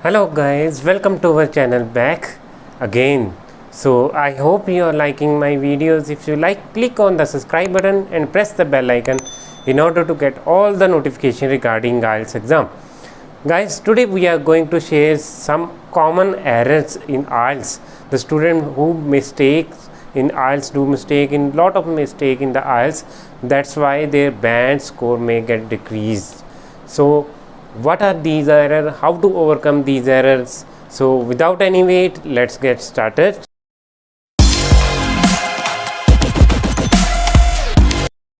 Hello guys, welcome to our channel back again. So I hope you are liking my videos. If you like, click on the subscribe button and press the bell icon in order to get all the notification regarding IELTS exam. Guys, today we are going to share some common errors in IELTS. The student who mistakes in IELTS do mistake in lot of mistake in the IELTS. That's why their band score may get decreased. So what are these errors, how to overcome these errors? So without any wait, let's get started.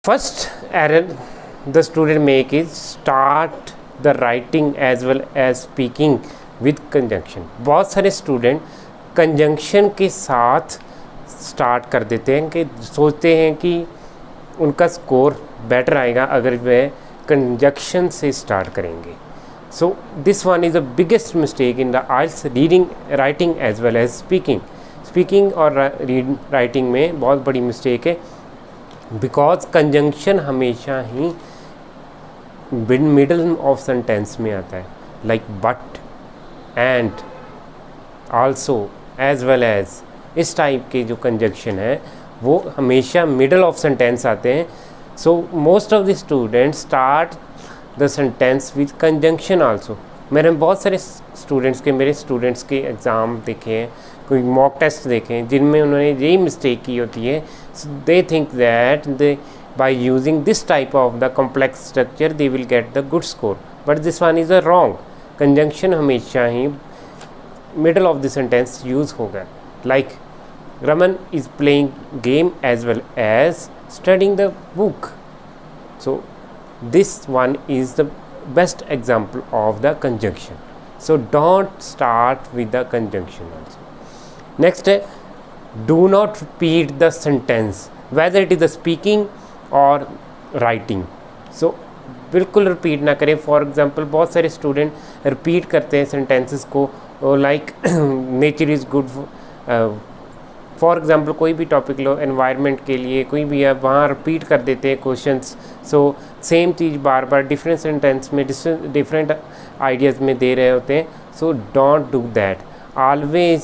First error the student make is start the writing as well as speaking with conjunction. बहुत सारे student conjunction के साथ start कर देते हैं कि सोचते हैं कि उनका स्कोर बेटर आएगा अगर वह कंजंक्शन से स्टार्ट करेंगे. So this one is the biggest mistake in the IELTS reading writing as well as speaking और राइटिंग में बहुत बड़ी मिस्टेक है, बिकॉज कंजंक्शन हमेशा ही मिडल ऑफ सेंटेंस में आता है, like but, and, also, as well as. इस टाइप के जो कंजंक्शन है वो हमेशा मिडल ऑफ सेंटेंस आते हैं. So most of the students start the sentence with conjunction also. मेरे बहुत सारे मेरे स्टूडेंट्स के एग्ज़ाम देखे हैं, कोई मॉक टेस्ट देखे हैं जिनमें उन्होंने यही मिस्टेक की होती है. They think that they by using this type of the complex structure they will get the good score, but this one is a wrong. Conjunction हमेशा ही middle of the sentence use होगा, like Raman is playing game as well as studying the book. So this one is the best example of the conjunction. So don't start with the conjunction also. Next, do not repeat the sentence whether it is the speaking or writing. So बिल्कुल repeat ना करें. For example बहुत सारे student repeat करते हैं sentences को, like nature is good. For example कोई भी टॉपिक लो, एनवायरनमेंट के लिए कोई भी है, वहाँ रिपीट कर देते हैं क्वेश्चंस. सो सेम चीज़ बार बार डिफरेंट सेंटेंस में डिफरेंट आइडियाज़ में दे रहे होते हैं. So don't do that. Always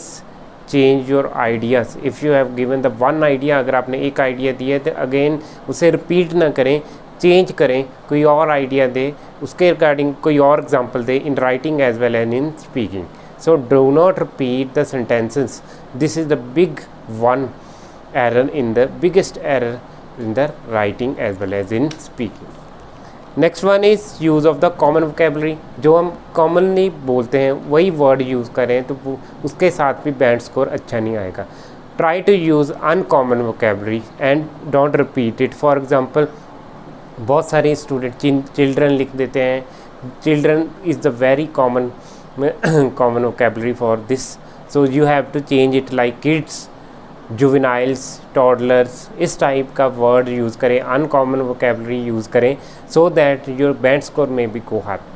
change your ideas. If you have given the one idea, अगर आपने एक आइडिया दिया है तो अगेन उसे रिपीट ना करें, चेंज करें, कोई और आइडिया दे, उसके रिगार्डिंग कोई और एग्जाम्पल दे in writing as well as in speaking. So do not repeat the sentences. This is the big one error biggest error in the writing as well as in speaking. Next one is use of the common vocabulary. जो हम commonly बोलते हैं वही word use करें तो उसके साथ भी band score अच्छा नहीं आएगा. Try to use uncommon vocabulary and don't repeat it. For example, बहुत सारे स्टूडेंट children लिख देते हैं. Children is the very common vocabulary for this. So you have to change it like kids, juveniles, toddlers. इस type का word use करें, uncommon vocabulary use करें, so that your band score may be go up.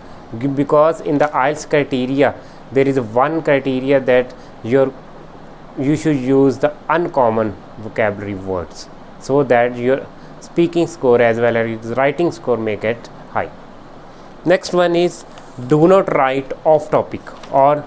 Because in the IELTS criteria there is one criteria that you should use the uncommon vocabulary words, so that your speaking score as well as writing score may get high. Next one is do not write off topic or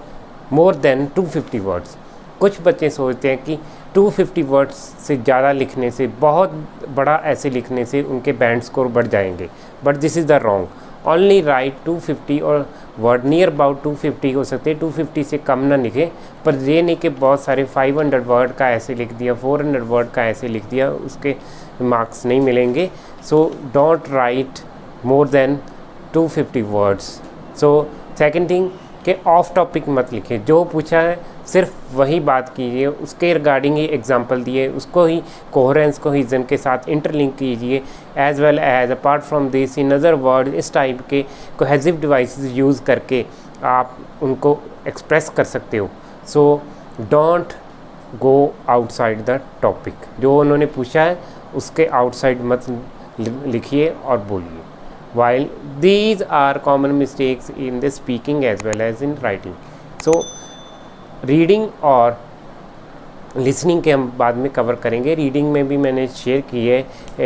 more than 250 words. कुछ बच्चे सोचते हैं कि 250 words से ज़्यादा लिखने से, बहुत बड़ा ऐसे लिखने से उनके बैंड स्कोर बढ़ जाएंगे, but this is the wrong. Only right 250 और वर्ड नियर अबाउट 250 हो सकते हैं. 250 से कम ना लिखें, पर ये नहीं कि बहुत सारे 500 वर्ड का ऐसे लिख दिया, 400 वर्ड का ऐसे लिख दिया, उसके मार्क्स नहीं मिलेंगे. So don't write more than 250 words. So second thing कि ऑफ टॉपिक मत लिखें. जो पूछा है सिर्फ वही बात कीजिए, उसके रिगार्डिंग ही एग्जांपल दिए, उसको ही कोहेरेंस कोहेजन के साथ इंटरलिंक कीजिए. As well as apart from this in other word, इस टाइप के कोहेसिव डिवाइसेस यूज़ करके आप उनको एक्सप्रेस कर सकते हो. So don't go outside the topic. जो उन्होंने पूछा है उसके आउटसाइड मत लिखिए और बोलिए. While these are common mistakes in the speaking as well as in writing. So reading और listening के हम बाद में कवर करेंगे. रीडिंग में भी मैंने शेयर की है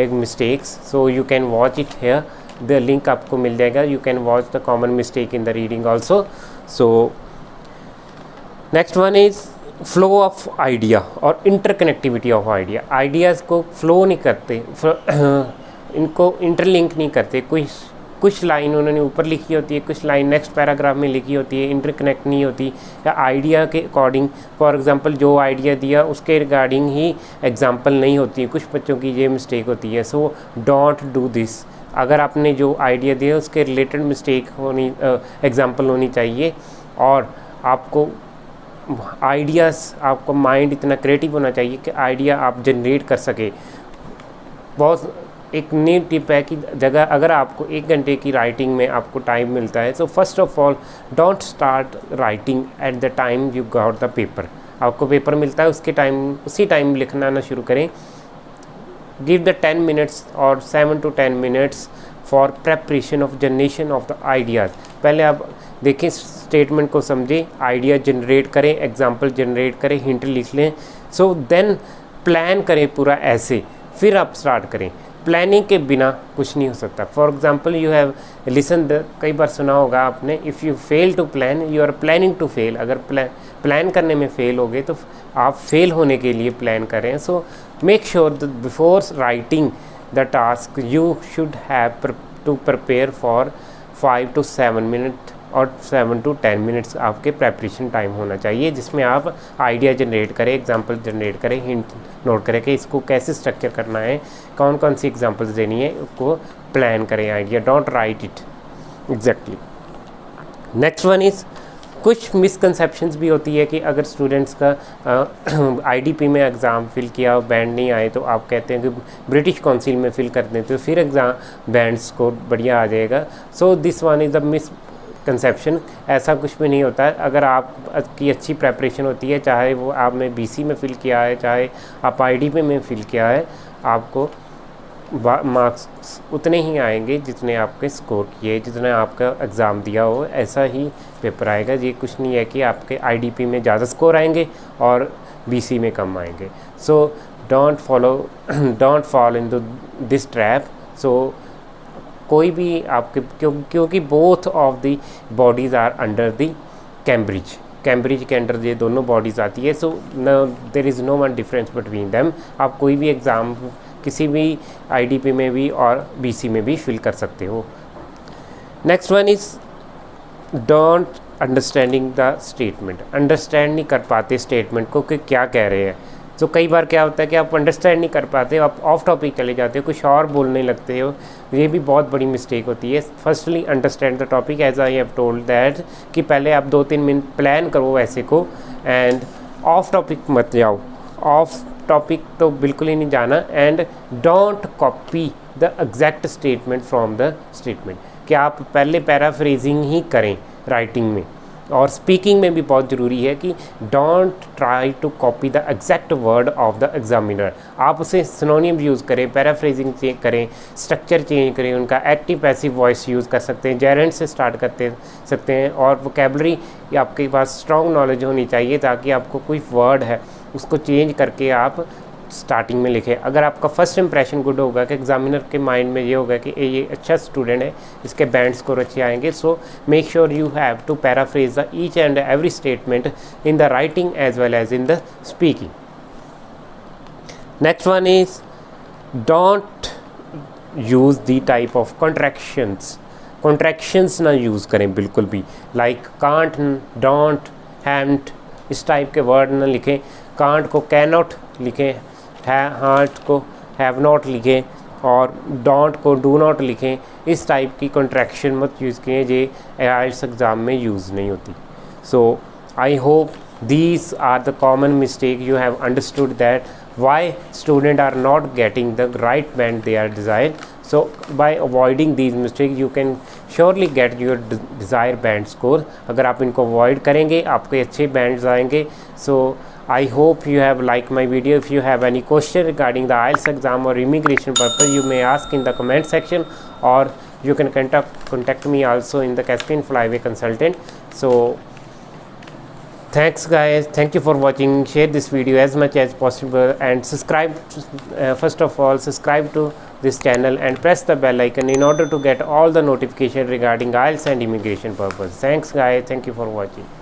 एक mistakes, so you can watch it here. The link आपको मिल जाएगा. You can watch the common mistake in the reading also. So next one is flow of idea और इंटरकनेक्टिविटी ऑफ आइडिया। आइडियाज़ को flow नहीं करते, इनको interlink नहीं करते। कुछ लाइन उन्होंने ऊपर लिखी होती है, कुछ लाइन नेक्स्ट पैराग्राफ में लिखी होती है, इंटरकनेक्ट नहीं होती, या आइडिया के अकॉर्डिंग, फॉर एग्जांपल जो आइडिया दिया उसके रिगार्डिंग ही एग्जांपल नहीं होती है। कुछ बच्चों की ये मिस्टेक होती है। So don't do this. अगर आपने जो आइडिया दिया उसके रिलेटेड मिस्टेक होनी, एग्जांपल होनी चाहिए। और आपको आइडियाज़, आपको माइंड इतना क्रिएटिव होना चाहिए कि आइडिया आप जनरेट कर सके। बहुत एक न्यू टिप है कि जगह अगर आपको 1 घंटे की राइटिंग में आपको टाइम मिलता है, so first of all don't start writing at the time you got the paper. आपको पेपर मिलता है उसी टाइम लिखना ना शुरू करें। गिव द 10 मिनट्स और 7 to 10 minutes for preparation of generation of the ideas. पहले आप देखें, स्टेटमेंट को समझें, आइडिया जनरेट करें, एग्जाम्पल जनरेट करें, हिंट लिख लें। सो देन प्लान करें पूरा ऐसे, फिर आप स्टार्ट करें। प्लानिंग के बिना कुछ नहीं हो सकता। For example you have listen the, कई बार सुना होगा आपने, if you fail to plan you are planning to fail. अगर प्लान करने में फेल हो गए तो आप फेल होने के लिए प्लान करें। So make sure that before writing the task you should have to prepare for 5 to 7 minute और 7 to 10 मिनट्स आपके प्रेपरेशन टाइम होना चाहिए, जिसमें आप आइडिया जनरेट करें, एग्जांपल जनरेट करें, हिंट नोट करें कि इसको कैसे स्ट्रक्चर करना है, कौन कौन सी एग्जांपल्स देनी है, उसको प्लान करें idea, don't write it exactly. Next one is, कुछ मिसकंसेप्शंस भी होती है कि अगर स्टूडेंट्स का आईडीपी में एग्ज़ाम फ़िल किया और बैंड नहीं आए तो आप कहते हैं कि ब्रिटिश काउंसिल में फ़िल कर दें तो फिर एग्ज़ाम बैंड स्कोर बढ़िया आ जाएगा। सो this one is the misconception. ऐसा कुछ भी नहीं होता है। अगर आप की अच्छी प्रेपरेशन होती है, चाहे वो आपने बीसी में फ़िल किया है, चाहे आप आईडीपी में फ़िल किया है, आपको मार्क्स उतने ही आएंगे जितने आपके स्कोर किए, जितने आपका एग्ज़ाम दिया हो, ऐसा ही पेपर आएगा। ये कुछ नहीं है कि आपके आईडीपी में ज़्यादा स्कोर आएंगे और बीसी में कम आएंगे। So don't fall in this trap. So कोई भी आपके, क्योंकि both of the bodies are under the Cambridge के अंडर ये दोनों बॉडीज़ आती है। So there is no one difference between them. आप कोई भी एग्ज़ाम किसी भी आईडीपी में भी और बीसी में भी फिल कर सकते हो। Next one is don't understanding the statement. Understand नहीं कर पाते स्टेटमेंट को कि क्या कह रहे हैं। तो कई बार क्या होता है कि आप अंडरस्टैंड नहीं कर पाते, आप ऑफ टॉपिक चले जाते हो, कुछ और बोलने लगते हो। ये भी बहुत बड़ी मिस्टेक होती है। Firstly understand the topic as I have told that, कि पहले आप 2-3 मिनट प्लान करो वैसे को, एंड ऑफ टॉपिक मत जाओ। ऑफ टॉपिक तो बिल्कुल ही नहीं जाना। And don't copy the exact statement from the statement, कि आप पहले पैराफ्रेजिंग ही करें राइटिंग में। और स्पीकिंग में भी बहुत ज़रूरी है कि don't try to copy the exact word of the examiner. आप उसे सिनोनिम यूज़ करें, पैराफ्रेजिंग करें, स्ट्रक्चर चेंज करें, उनका एक्टिव पैसिव वॉइस यूज़ कर सकते हैं, जेरेंट से स्टार्ट करते सकते हैं। और वोकैबुलरी आपके पास स्ट्रॉन्ग नॉलेज होनी चाहिए, ताकि आपको कोई वर्ड है उसको चेंज करके आप स्टार्टिंग में लिखें। अगर आपका फर्स्ट इंप्रेशन गुड होगा कि एग्जामिनर के माइंड में ये होगा कि ये अच्छा स्टूडेंट है, इसके बैंड स्कोर अच्छे आएंगे। So make sure you have to paraphrase the each and every statement in the writing as well as in the speaking. Next one is don't use the type of contractions ना use करें बिल्कुल भी, like can't, don't, haven't, इस type के word ना लिखें। Can't को can not लिखें, हार्ट को हैव नॉट लिखें, और डोंट को डू नॉट लिखें। इस टाइप की कॉन्ट्रैक्शन मत यूज़ करें, ये आईएलटीएस एग्ज़ाम में यूज़ नहीं होती। So I hope these are the common mistake you have understood that why students are not getting the right band they are desired. So by avoiding these mistakes you can surely get your desired band score. अगर आप इनको avoid करेंगे आपके अच्छे bands आएंगे। So I hope you have liked my video. If you have any question regarding the IELTS exam or immigration purpose, you may ask in the comment section, or you can contact me also in the Caspian Flyway Consultant. So thanks guys, thank you for watching. Share this video as much as possible and subscribe. First of all, subscribe to this channel and press the bell icon in order to get all the notification regarding IELTS and immigration purpose. Thanks guys, thank you for watching.